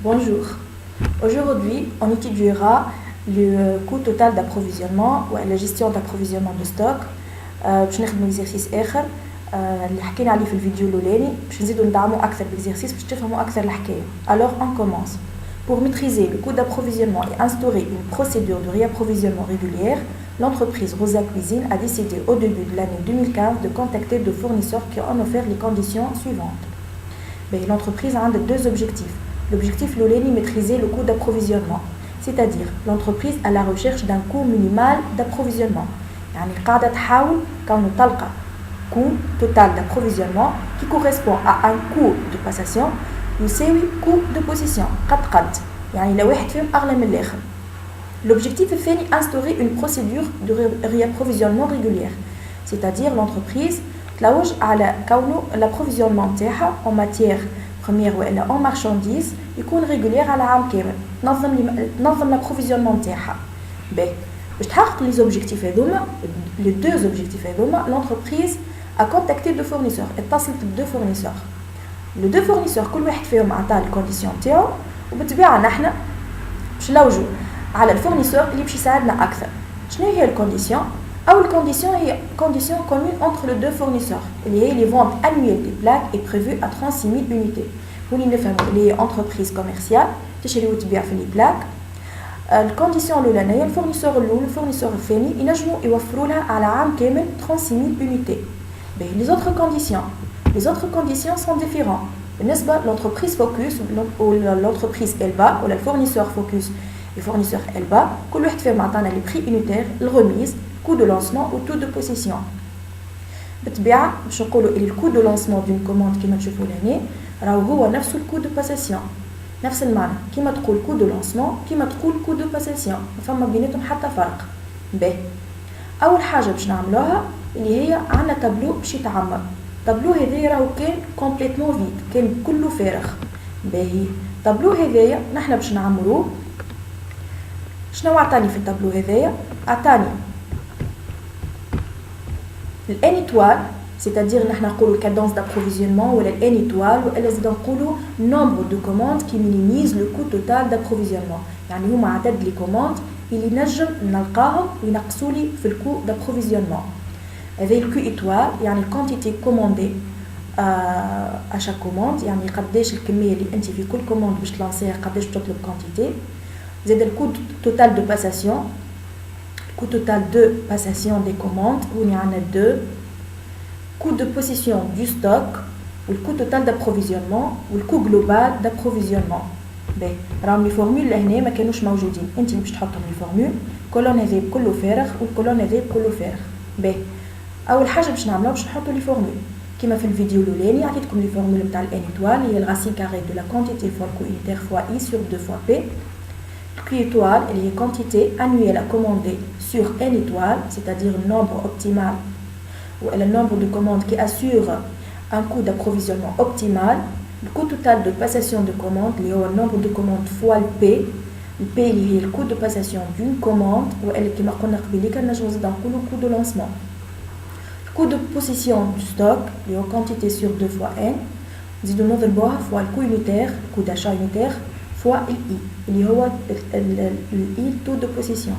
Bonjour. Aujourd'hui, on étudiera le coût total d'approvisionnement ou la gestion d'approvisionnement de stock. باش نخدموا exercice آخر اللي حكينا عليه في الفيديو الأولاني باش نزيدوا ندعموا أكثر l'exercice باش تفهموا أكثر الحكاية. Alors on commence. Pour maîtriser le coût d'approvisionnement et instaurer une procédure de réapprovisionnement régulière, l'entreprise Rosa Cuisine a décidé au début de l'année 2015 de contacter deux fournisseurs qui ont offert les conditions suivantes. L'entreprise a deux objectifs. L'objectif l'oleni maîtriser le coût d'approvisionnement, c'est-à-dire l'entreprise à la recherche d'un coût minimal d'approvisionnement. يعني قاعدة تحاول كون تلقى coût total d'approvisionnement qui correspond à un coût de passation يساوي coût de possession قد يعني لو واحد فيهم أغلى من الآخر. L'objectif الثاني instaurer une procédure de réapprovisionnement régulière, c'est-à-dire l'entreprise تلوج على كونه l'approvisionnement تاعها en matière première والا en marchandises يكون régulier على عام كامل تنظم l'approvisionnement تاعها. باش تحقق les objectifs هذوما les deux objectifs هذوما l'entreprise a contacté deux fournisseurs اتصلت بدو fournisseurs. les deux fournisseurs كل واحد فيهم عطاه الكونديسيون تاعو وبالطبيعه نحنا باش نلوجوا على الفورنيسور اللي باش يساعدنا اكثر. شنو هي الكونديسيون؟ أول condition هي condition commune entre les deux fournisseurs. Les ventes annuelles des plaques est prévue à 36 000 unités. ولي نفهموا اللي هي entreprise commerciale تشري وتبيع في les plaques. الكونديسيون الأولانية الفورنيسور الأول الفورنيسور الثاني ينجموا يوفروا لها على عام كامل 36 000 unités. Les autres conditions sont différentes. بالنسبة l'entreprise focus ou l'entreprise Elba ou le fournisseur focus et fournisseur Elba كل واحد فيهم عطانا les prix unitaires, الرميز coût de lancement ou taux de possession. بالطبيعة باش نقولوا اللي الكود دو لانسمون دون كوموند كيما تشوفوا لهنا راهو هو نفس الكود دو باساسيون نفس المعنى كيما تقول كود دو لانسمون كيما تقول كود دو باساسيون ما فما بيناتهم حتى فرق. اول حاجه باش نعملوها اللي هي عندنا تابلو باش يتعمر. التابلو هذايا راهو كان كومبليتمون فيد كان كله فارغ. التابلو هذايا نحنا باش نعمروه. شنو عطاني في التابلو هذايا؟ عطاني الان étoile, c'est-à-dire نحن نقولوا cadence d'approvisionnement ولا الان étoile ولا زيد نقولوا nombre de commandes qui minimise le coût total d'approvisionnement. يعني هما عدد لي كوموند اللي نجم نلقاهم وينقصوا لي في الكو d'approvisionnement. هذا الكو étoile يعني quantité commandée à chaque commande يعني قداش الكميه اللي انت في كل كوموند باش تلانسيها قداش تطلب quantité. زيد الكو total de passation coût total de passation des commandes, où il y en a deux, coût de possession du stock, ou le coût total d'approvisionnement, ou le coût global d'approvisionnement. راهم لي فورمول لهنا ما كانوش موجودين، انت باش تحطهم لي فورمول، كولون هذا كله فارغ والكولون هذا كله فارغ. اول حاجه باش نعملوها باش نحطوا لي فورمول كيما في الفيديو الاولاني عطيتكم لي فورمول نتاع الان ايتوال هي الراسين كاري دو لا كونتيتي فوا الكو unitaire fois i sur 2 fois p. Q étoile, elle est quantité annuelle à commander sur N étoile, c'est-à-dire le nombre optimal ou le nombre de commandes qui assure un coût d'approvisionnement optimal. Le coût total de passation de commande, il y a le nombre de commandes fois le P. Le P est le coût de passation d'une commande ou elle qui marque le coût de lancement. Le coût de possession du stock, il y a quantité sur 2 fois N. زيدو نضربوها fois le coût unitaire, le coût d'achat unitaire fois l'I, اللي هو l'I taux de possession.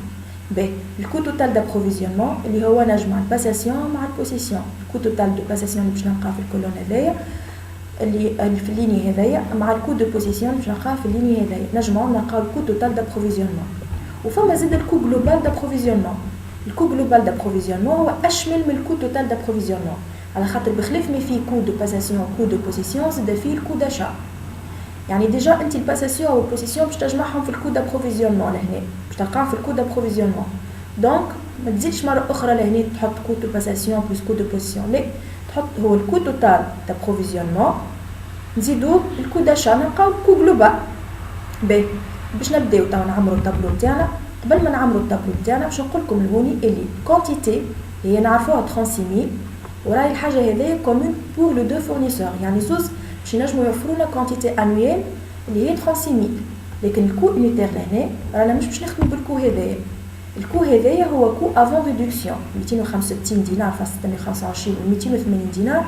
le coût total d'approvisionnement اللي هو نجمع الباساسيون مع البوسيسيون. الكو توتال دو باساسيون اللي باش نلقاه في الكولون هذايا اللي في الليني هذايا مع الكو دو بوسيسيون اللي باش نلقاه في الليني هذايا نجمعوا نلقاو الكو توتال دابروفيزيونمون. وفما زيد الكو جلوبال دابروفيزيونمون. الكو جلوبال دابروفيزيونمون هو اشمل من الكو توتال دابروفيزيونمون على خاطر بخلاف ما فيه كو دو باساسيون كو دو بوسيسيون زيد فيه الكو داشا. يعني ديجا انت الباساسيون والبوسيسيون باش تجمعهم في الكو دابروفيزيونمون لهنا باش تلقاهم في الكو دابروفيزيونمون. دونك ما تزيدش مره اخرى لهنا تحط كو دو باساسيون بلس كو دو بوسيسيون لا تحط هو الكو توتال دابروفيزيونمون نزيدو الكو داشا نلقاو الكو جلوبال. باش نبداو تاع نعمرو الطابلو تاعنا. قبل ما نعمرو الطابلو تاعنا باش نقول لكم لهوني اللي كونتيتي هي نعرفوها 36000 وراهي الحاجه هذه كومون بور لو دو فورنيسور يعني زوز باش ينجموا يوفروا لنا كونتيتي انويل اللي هي 36000. لكن الكو يونيتير لهنا رانا مش باش نخدموا بالكو هذايا. الكو هذايا هو كو افون ريدكسيون 265 دينار فاس 625 و 280 دينار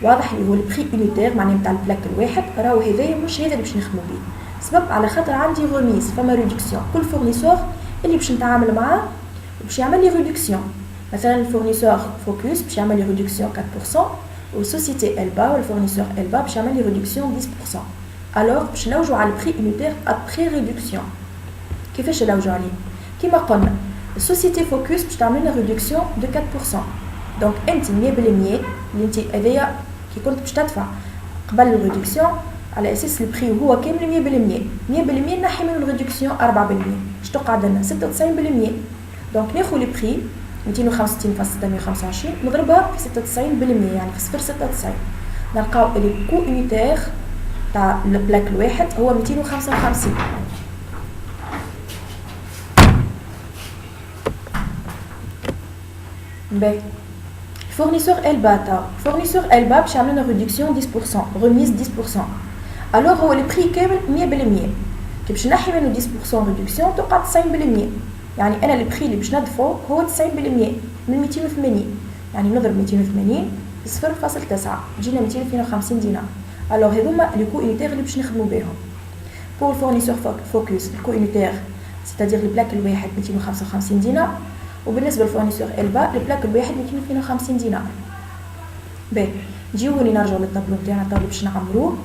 واضح اللي هو البري يونيتير معناها نتاع البلاك الواحد راهو هذايا مش هذا اللي باش نخدموا بيه. سبب على خاطر عندي غوميز فما ريدكسيون. كل فورنيسور اللي باش نتعامل معاه باش يعمل لي ريدكسيون. مثلا الفورنيسور فوكس باش يعمل لي ريدكسيون 4%، والسوسيتي البا والفورنيسور البا باش يعمل لي ريدكسيون 10%. الوغ باش نلوجوا على البري يونيتير ابري ريدكسيون. كيفاش نلوجوا عليه؟ كيما قلنا السوسيتي فوكس باش تعمل لنا ريدكسيون دو 4%. دونك انت 100% اللي انت هذايا كي كنت باش تدفع قبل الريدكسيون على اساس البري هو كامل 100% نحي من الريدكسيون 4%، باش تقعد لنا 96%. دونك ناخذ البري 265.625 نضربها في 96%، يعني في 0.96 نلقاو اللي الكو يونيتير تاع البلاك الواحد هو 255. باهي فورنيسور البا فورنيسور البا باش يعمل لنا ريدكسيون 10%، ريميز 10%. الوغ هو البري كامل 100%، كي باش نحي منه 10% ريدكسيون تقعد 90%. يعني انا البري اللي باش ندفعو هو 90% من 280، يعني نضرب 280 في 0.9 تجينا 252 دينار. الوغ هذوما لي كو يونيتير اللي باش نخدمو بهم. بور الفورنيسور فوكس الكو يونيتير سيتادير البلاك الواحد 255 دينار، وبالنسبه للفورنيسور البا البلاك الواحد 252 دينار. باهي نجيو نرجعو للطابلو نتاعنا اللي باش نعمروه.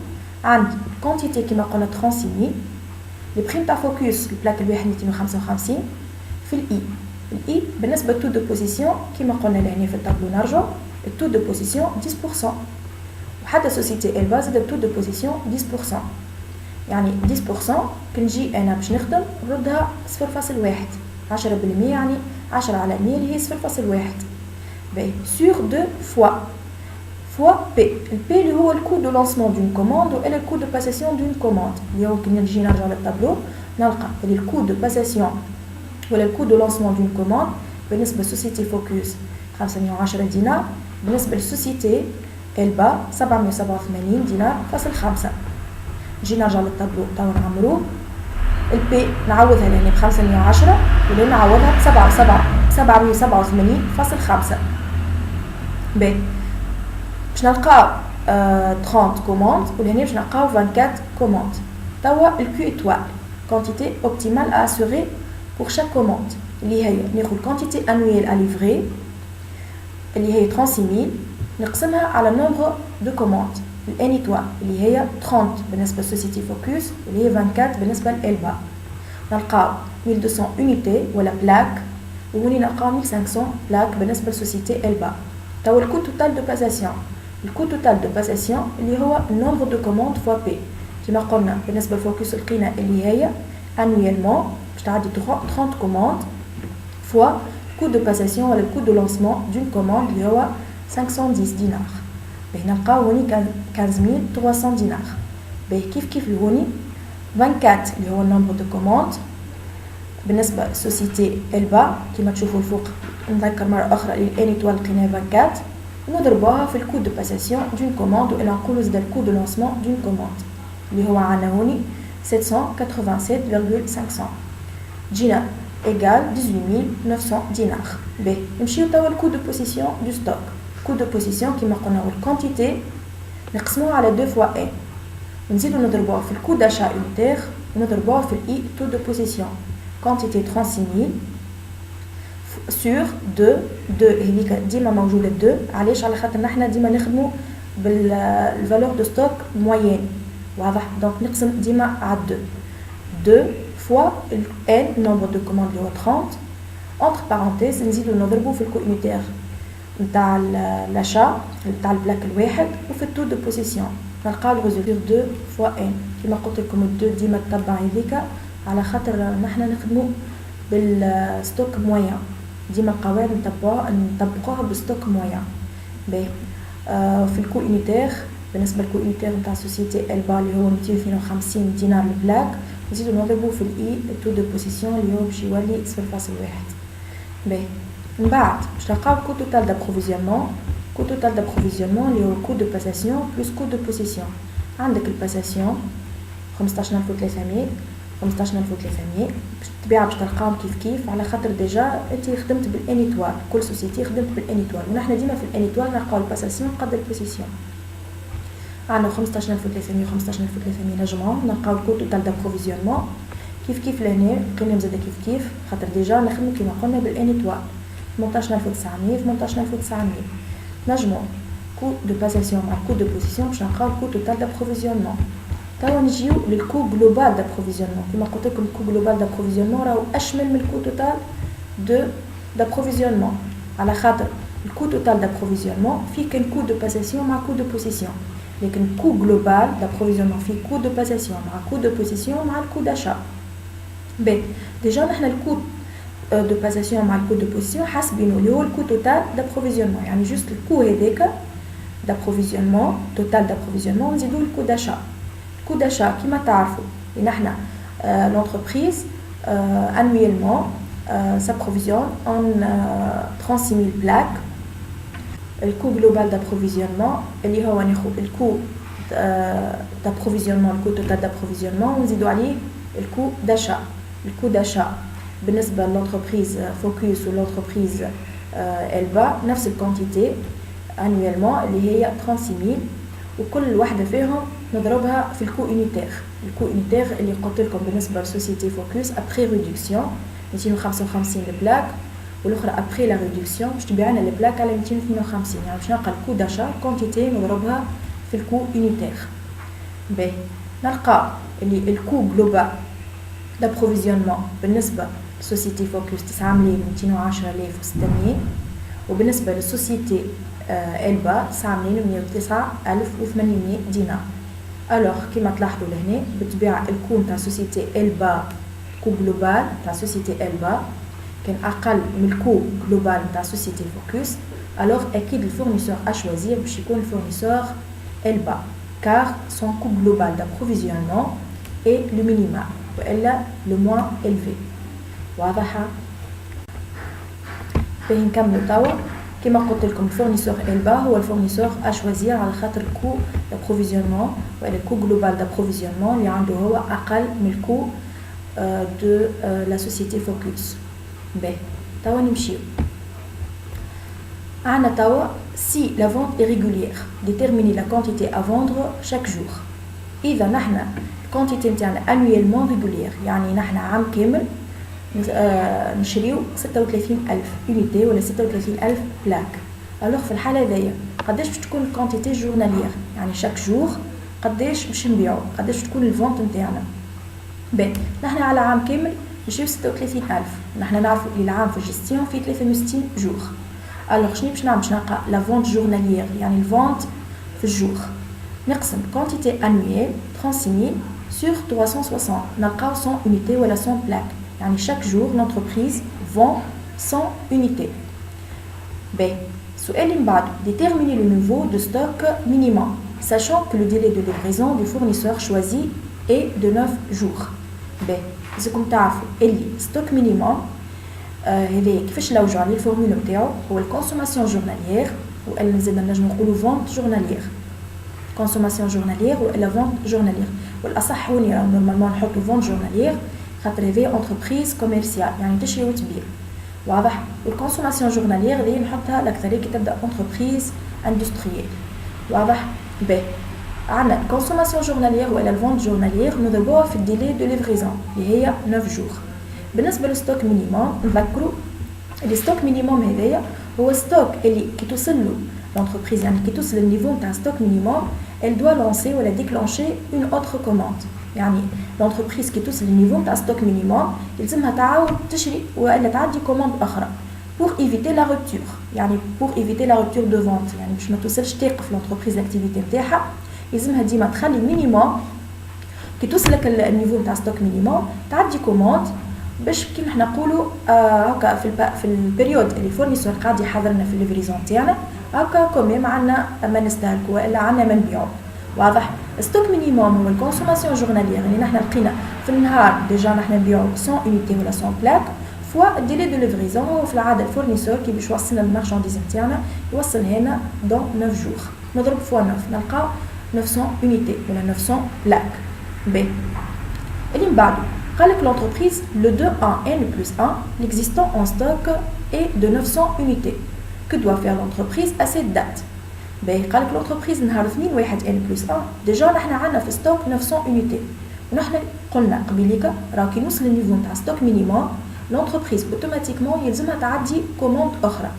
عندي كونتيتي كيما قلنا 36000، لي بريم تاع فوكس البلاك الواحد 255 في الاي بالنسبه تو دو بوزيسيون كيما قلنا لهنا في الطابلو نرجعو التو دو بوزيسيون 10%، وحتى سوسيتي البا زاد التو دو بوزيسيون 10%. يعني 10% كنجي انا باش نخدم نردها 0.1 10%، يعني 10 على 100 اللي هي 0.1. باهي سور 2 فوا بي. البي اللي هو الكو دو لانسمون دون كوموند ولا الكو دو باساسيون دون كوموند. اللي هو كي نجي نرجع للطابلو نلقى اللي الكو دو باساسيون ولا الكو دو لانسمون دون كوموند بالنسبه للسوسيتي فوكس 510 دينار، بالنسبه للسوسيتي البا 787 دينار فاصل 5. نجي نرجع للطابلو تاع نعمروه. البي نعوضها لهنا ب 510 ولا نعوضها ب 787.5. باهي باش نلقاو 30 كوموند ولهنا باش نلقاو 24 كوموند. توا الكيو ايتوال quantité optimale à assurer pour chaque commande اللي هي ناخذ quantité annuelle à livrer اللي هي 36000 نقسمها على نومبر دو كوموند الان ايتوال اللي هي 30 بالنسبه للسوسيتي فوكس واللي هي 24 بالنسبه للالبا. نلقاو 1200 يونيتي ولا بلاك، وهوني نلقاو 1500 بلاك بالنسبه للسوسيتي البا. توا الكو توتال دو باساسيون، الكو توتال دو باساسيون اللي هو النومبر دو كوموند فوا بي. كما قلنا بالنسبه للفوكس لقينا اللي هي annuellement باش تعدي 30 كوموند فوا الكو دو باساسيون ولا الكو دو لانسمون دون كوموند اللي هو 510 دينار. باهي نلقاو هوني 15300 دينار. باهي كيف هوني 24 اللي هو النومبر دو كوموند بالنسبه للسوسيتي البا كما تشوفوا الفوق. نذكر مره اخرى اللي الان ايتوال لقيناها 24 ونضربوها في الكو دو باساسيون دون كوموند ولا نقولوا زاد الكو دو لانسمون دون كوموند اللي هو عندنا هوني 787,500 جينا ايغال 18900 دينار. باهي نمشيو توا الكو دو بوزيسيون دو ستوك. كو دو بوزيسيون كيما قلنا هو الكونتيتي نقسموها على 2 فوا ان ونزيدو نضربوها في الكو داشا يونيتير ونضربوها في الاي تو دو بوزيسيون. كونتيتي 36000 سور 2 هذيك ديما موجوده 2. علاش؟ على خاطر نحنا ديما نخدمو بالفالور دو ستوك موين، واضح؟ دونك نقسم ديما على 2 فوا ان نومبر دو كوموند اللي هو 30 اونتر بارونتيز نزيدو نضربو في الكو يونيتير نتاع لاشا نتاع البلاك الواحد وفي التو دو بوزيسيون نلقاو الريزولتور 2 فوا ان. كيما قلت لكم 2 ديما تتبع هذيك على خاطر نحنا نخدمو بالستوك موين، ديما القواعد نطبقوها بالستوك موين. باهي في الكو يونيتير بالنسبه للكو يونيتير نتاع سوسيتي البا اللي هو 252 دينار البلاك نزيدو نضربو في الاي تو دو بوزيسيون اللي هو باش يولي 0.1. باهي من بعد باش نلقاو الكو توتال دابروفيزيونمون. كو توتال دابروفيزيونمون اللي هو كو دو باساسيون بلس كو دو بوزيسيون. عندك الباساسيون 15300 15300 بالطبيعه باش تلقاهم كيف على خاطر ديجا انت خدمت بالان ايتوال، كل سوسيتي خدمت بالان ايتوال ونحنا ديما في الان ايتوال نلقاو الباساسيون قد البوزيسيون. عندنا 15300 15300 نجمعهم نلقاو الكو توتال دابروفيزيونمون كيف لهنا بقينا مزادا كيف خاطر ديجا نخدمو كيما قلنا بالانيتوال 18900 18900 نجمو كو دو باساسيون مع كو دو بوزيسيون باش نلقاو الكو توتال دابروفيزيونمون. توا نجيو للكو جلوبال دابروفيزيونمون كيما قلت لكم الكو جلوبال دابروفيزيونمون راهو اشمل من الكو توتال دابروفيزيونمون على خاطر الكو توتال دابروفيزيونمون فيه كان كو دو باساسيون مع كو دو بوزيسيون لكن كو جلوبال دابروفيزيونمون فيه كو دو باساسيون مع كو دو بوزيسيون مع الكو داشا. بي ديجا نحنا الكو دو باساسيون مع الكو دو بوزيسيون حاسبينو اللي هو الكو توتال دابروفيزيونمون يعني جوست الكو هذاك دابروفيزيونمون توتال دابروفيزيونمون نزيدو الكو داشا. الكو داشا كيما تعرفوا اللي نحنا لونتربريز annuellement s'approvisionne en 36 000 plaques. Le coût global d'approvisionnement, le coût d'approvisionnement, le coût total d'approvisionnement, on dit le coût d'achat. Le coût d'achat, بالنسبة l'entreprise Focus ou l'entreprise Elba, نفس quantité annuellement اللي هي 36 000 وكل واحدة فيهم نضربها في الكو unitaire. الكو unitaire اللي قلت لكم بالنسبة لسوسيتي فوكس après réduction 255 بلاك والاخرى après la réduction باش تبيع لنا البلاك على 252 يعني باش نلقى الكو داشا كونتيتي نضربها في الكو unitaire. باهي نلقى اللي الكو جلوبال دابروفيزيونمون بالنسبة لسوسيتي فوكس 9,210,600 وبالنسبة للسوسيتي إلبا 9,109,800 دينار. الوغ كيما تلاحظوا لهنا بالطبيعة الكو نتاع سوسيتي إلبا كو جلوبال نتاع سوسيتي إلبا كان أقل من الكو جلوبال نتاع سوسيتي فوكس الوغ أكيد الفورنيسور أشوازير باش يكون الفورنيسور إلبا car son coût global d'approvisionnement est le minimum وإلا le moins élevé. واضحة؟ باهي نكملو توا كما قلت لكم الفورنيسور إلبا هو الفورنيسور أشوازير على خاطر الكو دابروفيزيونمون وإلا الكو جلوبال دابروفيزيونمون اللي عنده هو أقل من الكو de la société Focus. باهي توا نمشيو عنا توا si la vente est régulière déterminer la quantité à vendre chaque jour. إذا نحنا الكونتيتي نتاعنا annuellement régulière يعني نحنا عام كامل نشريو 36,000 unité ولا 36,000 بلاك. الوغ في الحالة هذيا قداش باش تكون الكونتيتي جورناليير يعني شاك جور قداش باش نبيعو قداش تكون الفونت نتاعنا. باهي نحنا على عام كامل نشريو 36,000 نحنا نعرفوا اللي العام في الجيستيون فيه 360 جور. الوغ شنو باش نعمل باش نلقى لا فونت جورناليير يعني الفونت في الجور نقسم quantité annuelle 36,000 sur 360 نلقاو 100 unité ولا 100 plaques يعني chaque jour l'entreprise vend 100 unités. باهي السؤال اللي من بعده déterminer le niveau de stock minimum sachant que le délai de livraison du fournisseur choisi est de 9 jours. باهي لازمكم تعرفوا اللي ستوك مينيموم هذا كيفاش نلوجوا عليه الفورمول نتاعو هو الكونسوماسيون جورناليير والا زاد نجمو نقولوا فونت جورناليير كونسوماسيون جورناليير والا فونت جورناليير والاصح هوني نورمالمون نحطوا فونت جورناليير خاطر هذه انتربريز كوميرسيال يعني تشري وتبيع. واضح؟ والكونسوماسيون جورناليير اللي نحطها الاكثريه كي تبدا انتربريز اندستريال. واضح؟ باهي عندنا الكونسوماسيون جورناليير ولا الفونت جورناليير نضربوها في الديلي دو ليفريزون اللي هي 9 جور. بالنسبه للستوك مينيموم نذكروا اللي ستوك مينيموم هذايا هو ستوك اللي كي توصل له l'entreprise يعني كي توصل للنيفو نتاع ستوك مينيموم elle doit lancer ولا déclencher une autre commande. يعني l'entreprise كي توصل للنيفو نتاع ستوك مينيموم يلزمها تعاود تشري والا تعدي كوموند اخرى pour éviter la rupture يعني pour éviter la rupture de vente يعني باش ما توصلش توقف l'entreprise l'activité نتاعها يلزمها ديما تخلي مينيموم كي توصلك النيفو نتاع ستوك مينيموم تعدي كوموند باش كي نحنا نقولوا هكا في البيريود اللي الفورنيسور قاعد يحضرنا في الليفريزون تاعنا هكا كوميم عندنا ما نستهلكوا والا عندنا ما نبيعوا. واضح؟ ستوك مينيموم هو الكونسوماسيون جورناليير اللي نحنا لقينا في النهار ديجا نحنا نبيعوا 100 unité ولا 100 بلاك فوا الديلي دو ليفريزون وفي العاده الفورنيسور كي باش يوصلنا المارشانديز نتاعنا يوصلها لنا دون 9 جور نضرب فوا 9 نلقاو 900 unité ولا 900 بلاك. باهي اللي من بعده قال لك l'entreprise le 2 N+1 l'existant en stock est de 900 unités. Que doit faire l'entreprise à cette date? باهي قالك لونتربريز نهار 2 واحد ان بلس 1 ديجا نحنا عندنا في ستوك 900 يونيتي، ونحنا قلنا قبيليكا راه كي نوصل للنيفو نتاع ستوك مينيموم لونتربريز اوتوماتيكمون يلزمها تعدي كوموند اخرى.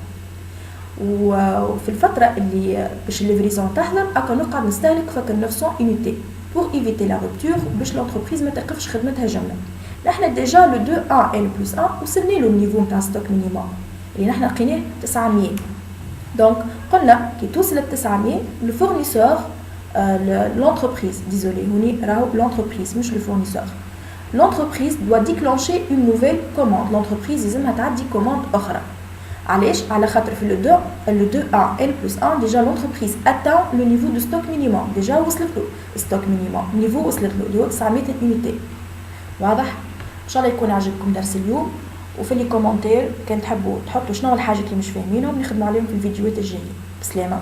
وفي الفتره اللي باش الليفريزون تحضر اكا نقعد نستهلك فك 900 يونيتي pour éviter la rupture باش لونتربريز ما توقفش خدمتها جمله. نحنا ديجا لو 2 1 ان بلس 1 وصلنا له النيفو نتاع ستوك مينيموم اللي نحنا لقيناه 900. دونك قلنا كي توصل ل 900 لو فورنيسور l'entreprise, désolé, l'entreprise, مش le fournisseur. L'entreprise doit déclencher une nouvelle commande. L'entreprise يلزمها تعدي commande أخرى. علاش؟ على خاطر في le 2A N plus 1 déjà l'entreprise atteint le niveau de stock minimum. déjà وصلت له stock minimum. niveau وصلت له اللي هو 900 unité. واضح؟ إن شاء الله يكون عجبكم درس اليوم. وفي لي كومنتير كان تحبوا تحطوا شنو الحاجة اللي مش فاهمينهم نخدموا عليهم في الفيديوهات الجاية. بسلامة.